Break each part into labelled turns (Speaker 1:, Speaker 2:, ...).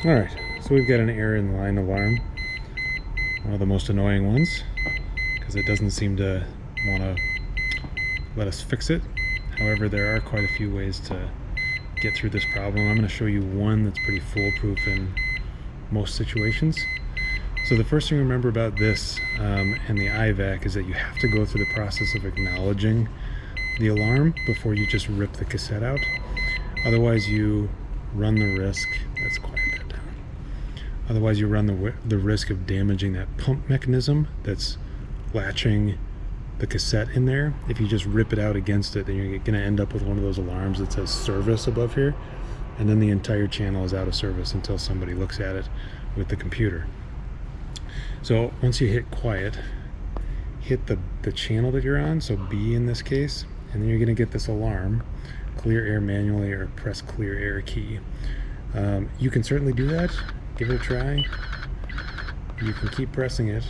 Speaker 1: Alright, so we've got an error in line alarm. One of the most annoying ones, because it doesn't seem to want to let us fix it. However, there are quite a few ways to get through this problem. I'm going to show you one that's pretty foolproof in most situations. So the first thing to remember about this and the IVAC is that you have to go through the process of acknowledging the alarm before you just rip the cassette out. Otherwise you run the risk, let's quiet that down. Otherwise you run the risk of damaging that pump mechanism that's latching the cassette in there. If you just rip it out against it, then you're going to end up with one of those alarms that says service above here, and then the entire channel is out of service until somebody looks at it with the computer. So once you hit quiet, hit the channel that you're on, so B in this case, and then you're going to get this alarm. Clear air manually or press clear air key. You can certainly do that. Give it a try. You can keep pressing it.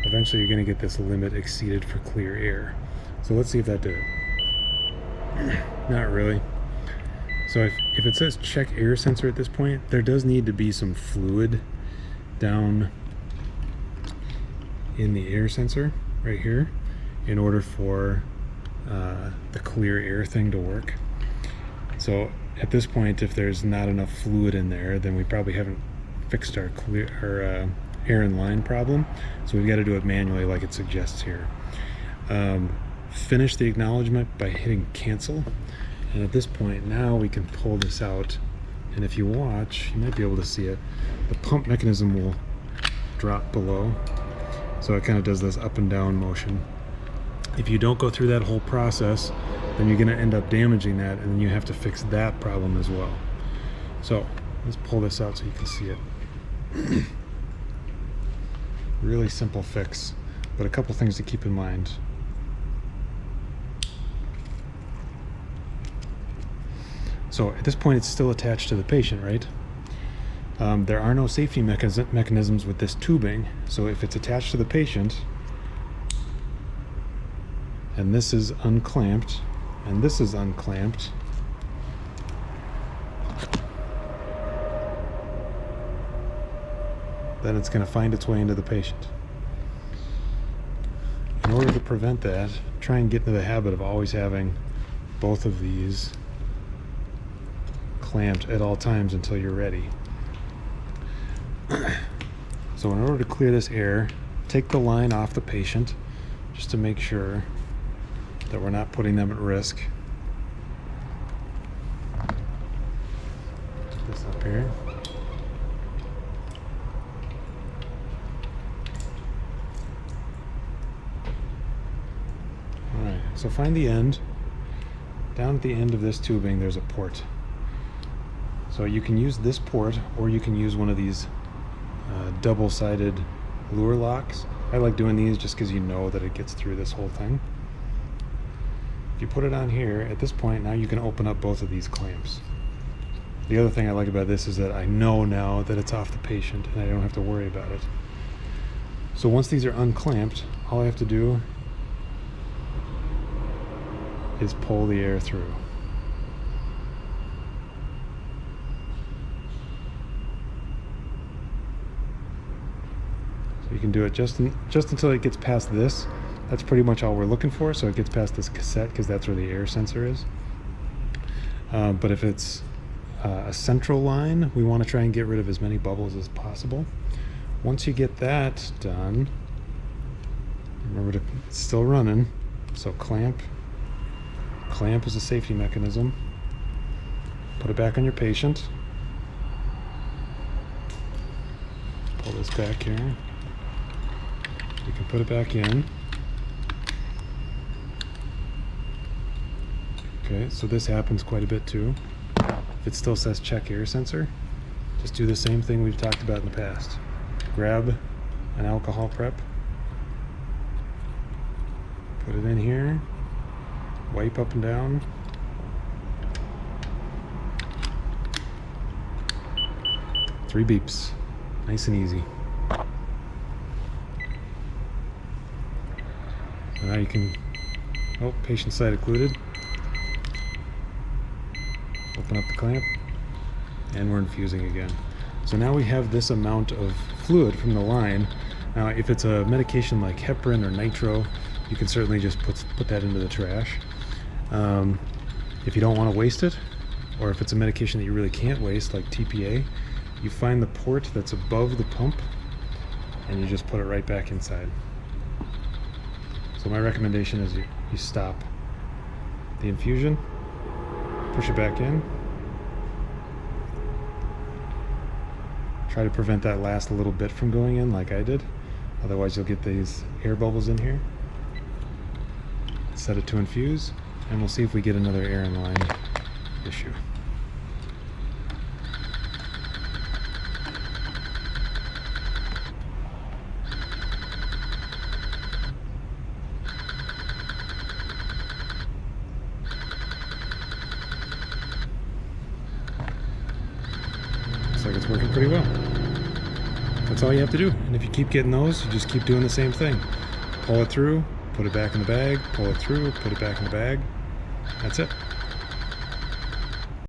Speaker 1: Eventually you're going to get this limit exceeded for clear air. So let's see if that did it. Not really. So if it says check air sensor at this point, there does need to be some fluid down in the air sensor right here in order for the clear air thing to work. So at this point, if there's not enough fluid in there, then we probably haven't fixed our air in line problem. So we've got to do it manually like it suggests here. Finish the acknowledgement by hitting cancel. And at this point, now we can pull this out. And if you watch, you might be able to see it. The pump mechanism will drop below. So it kind of does this up and down motion. If you don't go through that whole process, then you're going to end up damaging that, and then you have to fix that problem as well. So let's pull this out so you can see it. Really simple fix, but a couple things to keep in mind. So at this point it's still attached to the patient, right? There are no safety mechanisms with this tubing, so if it's attached to the patient and this is unclamped and this is unclamped, then it's going to find its way into the patient. In order to prevent that, try and get into the habit of always having both of these clamped at all times until you're ready. So in order to clear this air, take the line off the patient just to make sure that we're not putting them at risk. Put this up here. Alright, so find the end. Down at the end of this tubing there's a port. So you can use this port or you can use one of these double-sided lure locks. I like doing these just because you know that it gets through this whole thing. If you put it on here, at this point now you can open up both of these clamps. The other thing I like about this is that I know now that it's off the patient and I don't have to worry about it. So once these are unclamped, all I have to do is pull the air through. So you can do it just until it gets past this. That's pretty much all we're looking for, so it gets past this cassette because that's where the air sensor is. But if it's a central line, we want to try and get rid of as many bubbles as possible. Once you get that done, remember it's still running, so clamp is a safety mechanism. Put it back on your patient. Pull this back here. You can put it back in. Okay, so this happens quite a bit too. If it still says check air sensor, just do the same thing we've talked about in the past. Grab an alcohol prep, put it in here, wipe up and down. Three beeps, nice and easy. So now you can, patient side occluded. Open up the clamp, and we're infusing again. So now we have this amount of fluid from the line. Now if it's a medication like heparin or nitro, you can certainly just put that into the trash. If you don't want to waste it, or if it's a medication that you really can't waste like TPA, you find the port that's above the pump and you just put it right back inside. So my recommendation is you stop the infusion, push it back in, try to prevent that last little bit from going in like I did, otherwise you'll get these air bubbles in here. Set it to infuse, and we'll see if we get another air in line issue. Looks like it's working pretty well. That's all you have to do. And if you keep getting those, you just keep doing the same thing. Pull it through, put it back in the bag, pull it through, put it back in the bag. That's it.